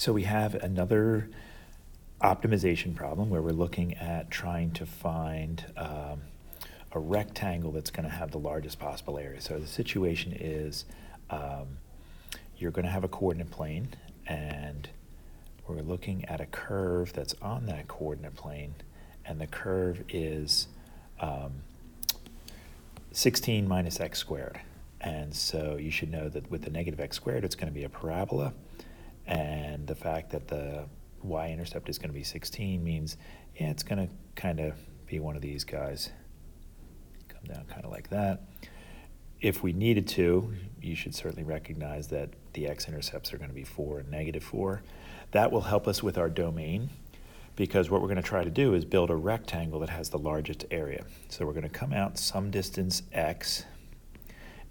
So we have another optimization problem where we're looking at trying to find a rectangle that's going to have the largest possible area. So the situation is you're going to have a coordinate plane, and we're looking at a curve that's on that coordinate plane, and the curve is 16 minus x squared. And so you should know that with the negative x squared, it's going to be a parabola, and the fact that the y-intercept is going to be 16 means, yeah, it's going to kind of be one of these guys. Come down kind of like that. If we needed to, you should certainly recognize that the x-intercepts are going to be 4 and negative 4. That will help us with our domain, because what we're going to try to do is build a rectangle that has the largest area. So we're going to come out some distance x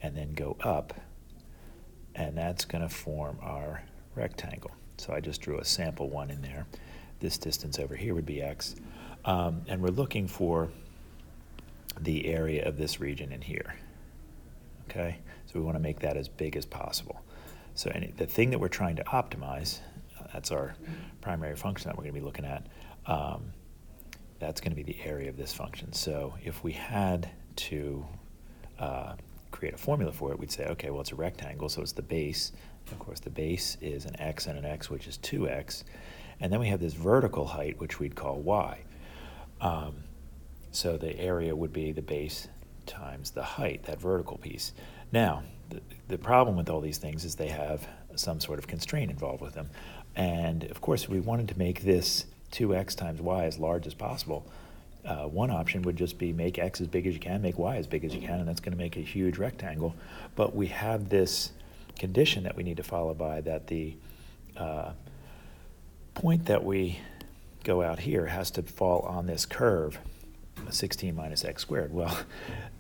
and then go up, and that's going to form our rectangle. So I just drew a sample one in there. This distance over here would be x. And we're looking for the area of this region in here. Okay? So we want to make that as big as possible. So the thing that we're trying to optimize, that's our primary function that we're going to be looking at, that's going to be the area of this function. So if we had to create a formula for it, we'd say, okay, well, it's a rectangle, so it's the base. Of course, the base is an x and an x, which is 2x. And then we have this vertical height, which we'd call y. So the area would be the base times the height, that vertical piece. Now, the problem with all these things is they have some sort of constraint involved with them. And, of course, if we wanted to make this 2x times y as large as possible, one option would just be make x as big as you can, make y as big as you can, and that's going to make a huge rectangle. But we have this condition that we need to follow by, that the point that we go out here has to fall on this curve, 16 minus x squared. Well,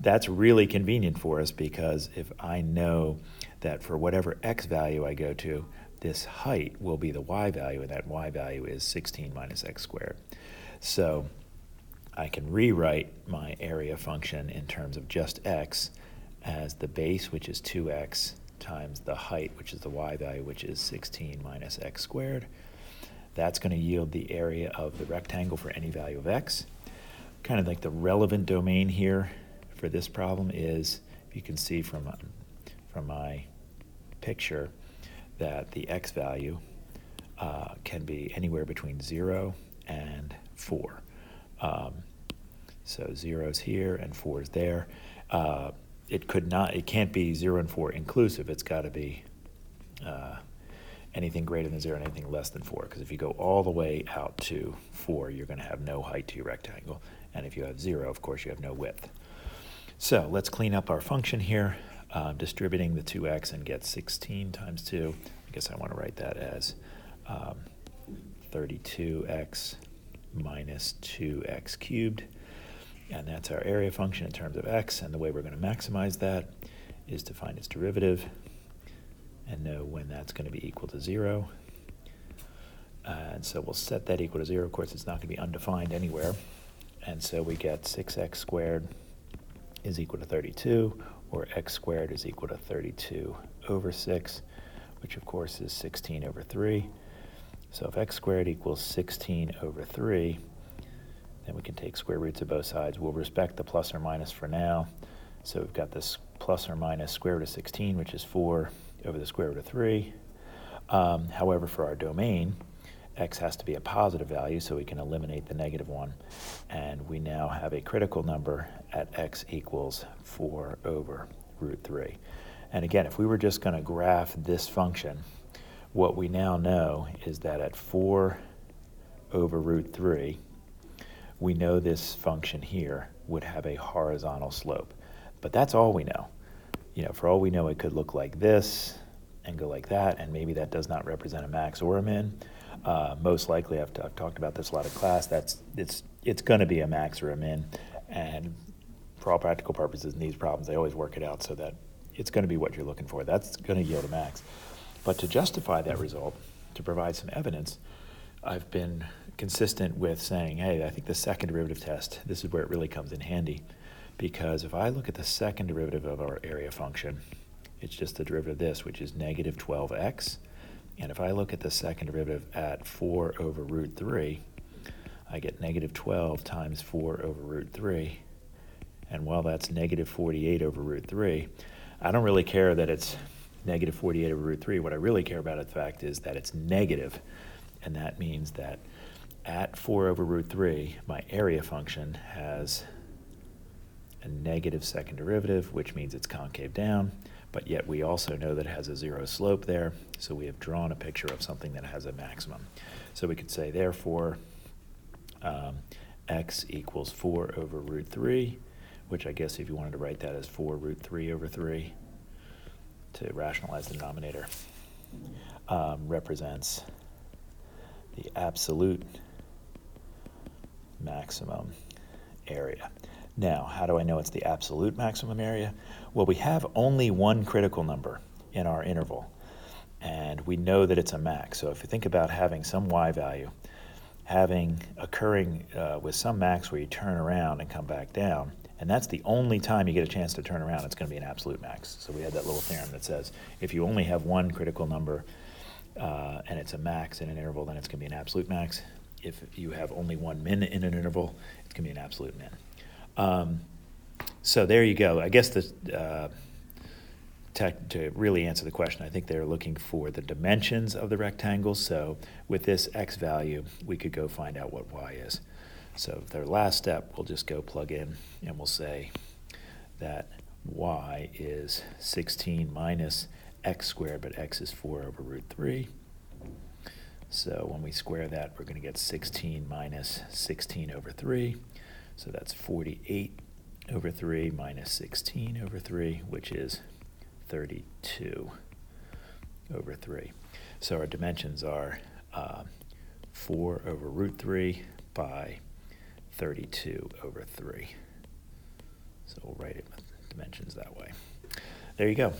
that's really convenient for us, because if I know that for whatever x value I go to, this height will be the y value, and that y value is 16 minus x squared. So I can rewrite my area function in terms of just x as the base, which is 2x, times the height, which is the y value, which is 16 minus x squared. That's going to yield the area of the rectangle for any value of x. Kind of like the relevant domain here for this problem is, you can see from my picture, that the x value can be anywhere between 0 and 4. So 0's here and 4's there. It can't be 0 and 4 inclusive. It's got to be anything greater than 0 and anything less than 4, because if you go all the way out to 4, you're going to have no height to your rectangle. And if you have 0, of course, you have no width. So let's clean up our function here, distributing the 2x, and get 16 times 2. I guess I want to write that as 32x minus 2x cubed. And that's our area function in terms of x. And the way we're going to maximize that is to find its derivative and know when that's going to be equal to 0. And so we'll set that equal to 0. Of course, it's not going to be undefined anywhere. And so we get 6x squared is equal to 32, or x squared is equal to 32 over 6, which of course is 16 over 3. So if x squared equals 16 over 3, then we can take square roots of both sides. We'll respect the plus or minus for now. So we've got this plus or minus square root of 16, which is 4 over the square root of 3. However, for our domain, x has to be a positive value, so we can eliminate the negative one. And we now have a critical number at x equals 4 over root 3. And again, if we were just going to graph this function, what we now know is that at 4 over root 3, we know this function here would have a horizontal slope. But that's all we know. For all we know, it could look like this and go like that, and maybe that does not represent a max or a min. Most likely, I've talked about this a lot in class, it's going to be a max or a min. And for all practical purposes in these problems, they always work it out so that it's going to be what you're looking for. That's going to yield a max. But to justify that result, to provide some evidence, I've been consistent with saying, hey, I think the second derivative test, this is where it really comes in handy. Because if I look at the second derivative of our area function, it's just the derivative of this, which is negative 12x. And if I look at the second derivative at 4 over root 3, I get negative 12 times 4 over root 3. And while that's negative 48 over root 3, I don't really care that it's negative 48 over root 3. What I really care about, in fact, is that it's negative. And that means that at 4 over root 3, my area function has a negative second derivative, which means it's concave down. But yet we also know that it has a zero slope there. So we have drawn a picture of something that has a maximum. So we could say, therefore, x equals 4 over root 3, which I guess if you wanted to write that as 4 root 3 over 3 to rationalize the denominator, represents the absolute maximum area. Now, how do I know it's the absolute maximum area? Well, we have only one critical number in our interval, and we know that it's a max. So if you think about having some y value, occurring with some max where you turn around and come back down, and that's the only time you get a chance to turn around, it's going to be an absolute max. So we had that little theorem that says if you only have one critical number and it's a max in an interval, then it's going to be an absolute max. If you have only one min in an interval, it's going to be an absolute min. So there you go. I guess to really answer the question, I think they're looking for the dimensions of the rectangle. So with this x value, we could go find out what y is. So their last step, we'll just go plug in and we'll say that y is 16 minus x squared, but x is 4 over root 3. So when we square that, we're going to get 16 minus 16 over 3. So that's 48 over 3 minus 16 over 3, which is 32 over 3. So our dimensions are 4 over root 3 by 32 over 3. So we'll write it with dimensions that way. There you go.